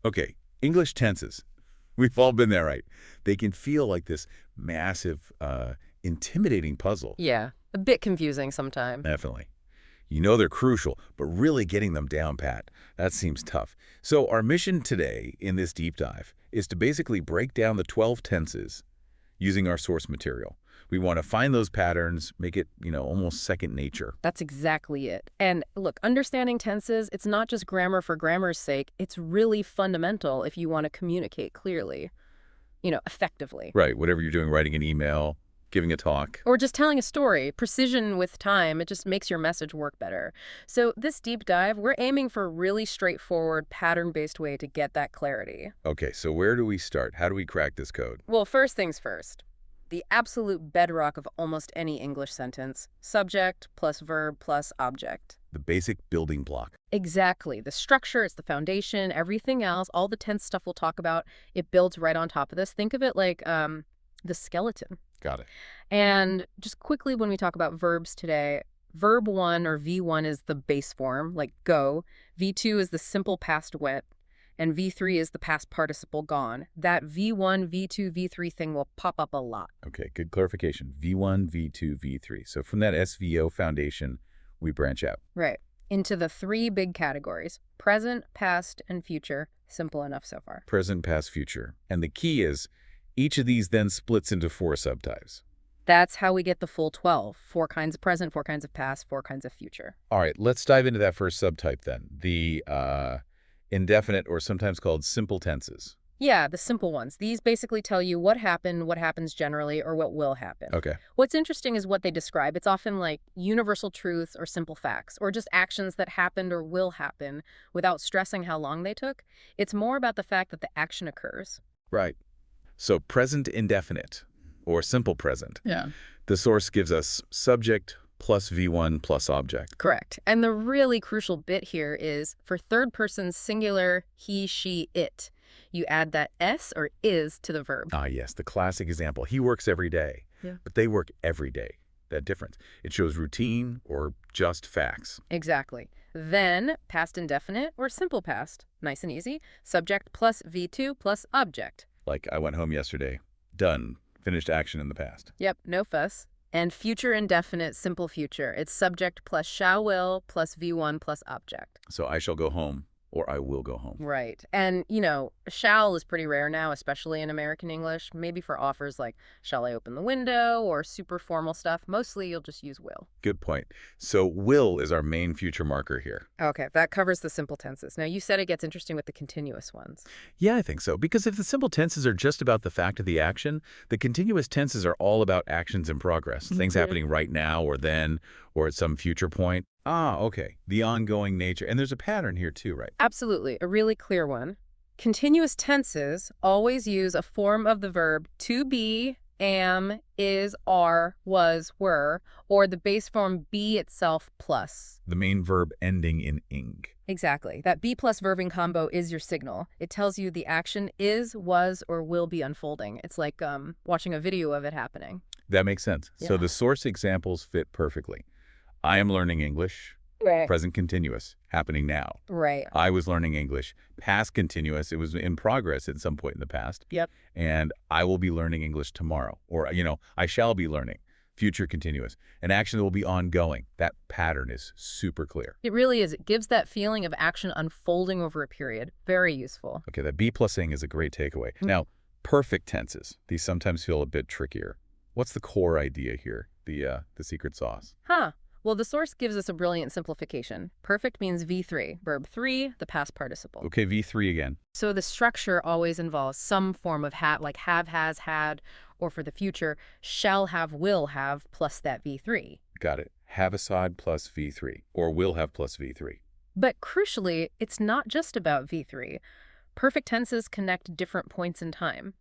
Okay, English tenses. We've all been there, right? They can feel like this massive, intimidating puzzle. Yeah, a bit confusing sometimes. Definitely. You know they're crucial, but really getting them down pat, that seems tough. So our mission today in this deep dive is to basically break down the 12 tenses using our source material. We want to find those patterns, make it, almost second nature. That's exactly it. And look, understanding tenses, it's not just grammar for grammar's sake. It's really fundamental if you want to communicate clearly, effectively. Right, whatever you're doing, writing an email, giving a talk. Or just telling a story. Precision with time, it just makes your message work better. So this deep dive, we're aiming for a really straightforward, pattern-based way to get that clarity. Okay, so where do we start? How do we crack this code? Well, first things first. The absolute bedrock of almost any English sentence. Subject plus verb plus object. The basic building block. Exactly. The structure, it's the foundation, everything else, all the tense stuff we'll talk about, it builds right on top of this. Think of it like the skeleton. Got it. And just quickly, when we talk about verbs today, verb 1 or V1 is the base form, like go. V2 is the simple past went. And V3 is the past participle gone. That V1, V2, V3 thing will pop up a lot. Okay, good clarification. V1, V2, V3. So from that SVO foundation, we branch out. Right. Into the three big categories: present, past, and future. Simple enough so far. Present, past, future. And the key is each of these then splits into 4 subtypes. That's how we get the full 12. 4 kinds of present, 4 kinds of past, 4 kinds of future. All right, let's dive into that first subtype then. The indefinite, or sometimes called simple tenses. Yeah, the simple ones. These basically tell you what happened, what happens generally, or what will happen. Okay. What's interesting is what they describe. It's often like universal truths or simple facts, or just actions that happened or will happen without stressing how long they took. It's more about the fact that the action occurs. Right. So present indefinite, or simple present. Yeah. The source gives us subject plus V1 plus object. Correct. And the really crucial bit here is for third person singular, he, she, it. You add that S or is to the verb. Ah, yes, the classic example. He works every day. Yeah. But they work every day. That difference. It shows routine or just facts. Exactly. Then past indefinite or simple past. Nice and easy. Subject plus V2 plus object. Like I went home yesterday. Done. Finished action in the past. Yep, no fuss. And future indefinite, simple future. It's subject plus shall will plus V1 plus object. So I shall go home, or I will go home. Right. And, shall is pretty rare now, especially in American English. Maybe for offers like, shall I open the window, or super formal stuff. Mostly you'll just use will. Good point. So will is our main future marker here. Okay, that covers the simple tenses. Now, you said it gets interesting with the continuous ones. Yeah, I think so. Because if the simple tenses are just about the fact of the action, the continuous tenses are all about actions in progress. Things happening right now or then or at some future point. Ah, okay. The ongoing nature. And there's a pattern here too, right? Absolutely. A really clear one. Continuous tenses always use a form of the verb to be, am, is, are, was, were, or the base form be itself plus. The main verb ending in ing. Exactly. That be plus verbing combo is your signal. It tells you the action is, was, or will be unfolding. It's like watching a video of it happening. That makes sense. Yeah. So the source examples fit perfectly. I am learning English. Right. Present continuous, happening now. Right. I was learning English. Past continuous, it was in progress at some point in the past. Yep. And I will be learning English tomorrow. Or, I shall be learning. Future continuous. An action that will be ongoing. That pattern is super clear. It really is. It gives that feeling of action unfolding over a period. Very useful. Okay, that be plus ing is a great takeaway. Now, perfect tenses. These sometimes feel a bit trickier. What's the core idea here? The secret sauce. Huh. Well, the source gives us a brilliant simplification. Perfect means V3, verb 3, the past participle. Okay, V3 again. So the structure always involves some form of like have, has, had, or for the future, shall have, will have, plus that V3. Got it. Have aside plus V3, or will have plus V3. But crucially, it's not just about V3. Perfect tenses connect different points in time.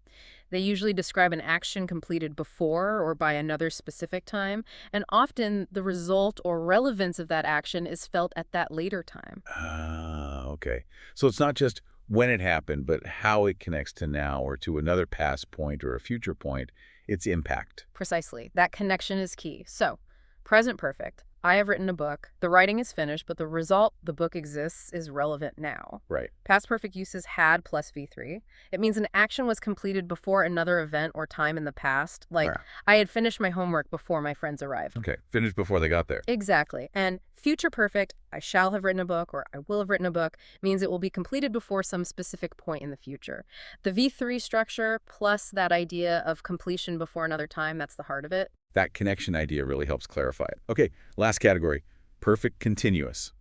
They usually describe an action completed before or by another specific time, and often the result or relevance of that action is felt at that later time. Ah, okay. So it's not just when it happened, but how it connects to now or to another past point or a future point, its impact. Precisely. That connection is key. So, present perfect, I have written a book. The writing is finished, but the result, the book exists, is relevant now. Right. Past perfect use is had plus V3. It means an action was completed before another event or time in the past. Like, Ah, I had finished my homework before my friends arrived. okay. Finished before they got there. Exactly. And future perfect, I shall have written a book or I will have written a book, means it will be completed before some specific point in the future. The V3 structure plus that idea of completion before another time, that's the heart of it. That connection idea really helps clarify it. Okay, last category, perfect continuous.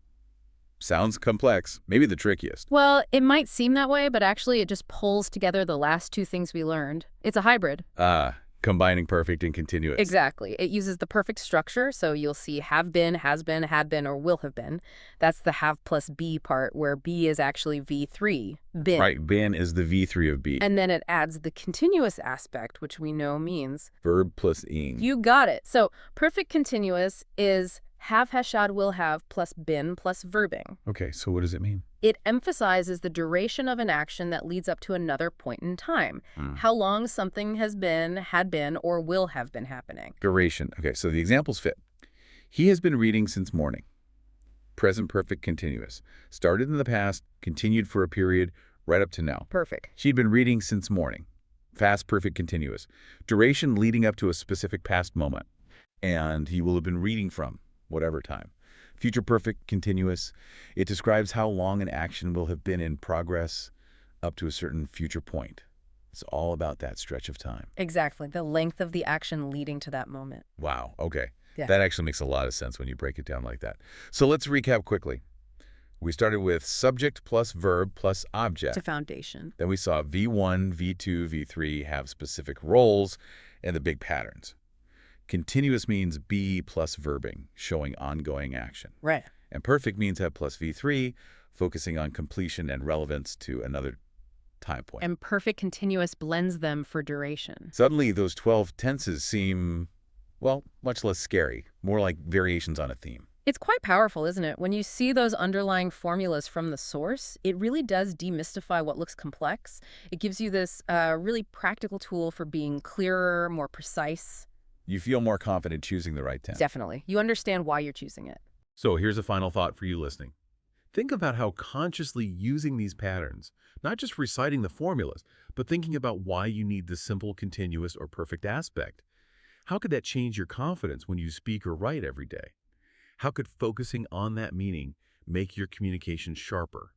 Sounds complex, maybe the trickiest. Well, it might seem that way, but actually it just pulls together the last two things we learned. It's a hybrid. Combining perfect and continuous. Exactly. It uses the perfect structure, so you'll see have been, has been, had been, or will have been. That's the have plus be part, where be is actually V3, been. Right, been is the V3 of be. And then it adds the continuous aspect, which we know means. Verb plus ing. You got it. So perfect continuous is have, has, shall, will have plus been plus verbing. Okay, so what does it mean? It emphasizes the duration of an action that leads up to another point in time. How long something has been, had been, or will have been happening. Duration. Okay, so the examples fit. He has been reading since morning. Present perfect continuous. Started in the past, continued for a period, right up to now. Perfect. She'd been reading since morning. Past perfect continuous. Duration leading up to a specific past moment. And he will have been reading from whatever time. Future perfect continuous. It describes how long an action will have been in progress up to a certain future point. It's all about that stretch of time. Exactly. The length of the action leading to that moment. Wow, okay. Yeah. That actually makes a lot of sense when you break it down like that. So let's recap quickly. We started with subject plus verb plus object. It's a foundation. Then we saw V1, V2, V3 have specific roles and the big patterns. Continuous means be plus verbing, showing ongoing action. Right. And perfect means have plus V3, focusing on completion and relevance to another time point. And perfect continuous blends them for duration. Suddenly, those 12 tenses seem, well, much less scary, more like variations on a theme. It's quite powerful, isn't it? When you see those underlying formulas from the source, it really does demystify what looks complex. It gives you this really practical tool for being clearer, more precise. You feel more confident choosing the right tense. Definitely. You understand why you're choosing it. So here's a final thought for you listening. Think about how consciously using these patterns, not just reciting the formulas, but thinking about why you need the simple, continuous, or perfect aspect. How could that change your confidence when you speak or write every day? How could focusing on that meaning make your communication sharper,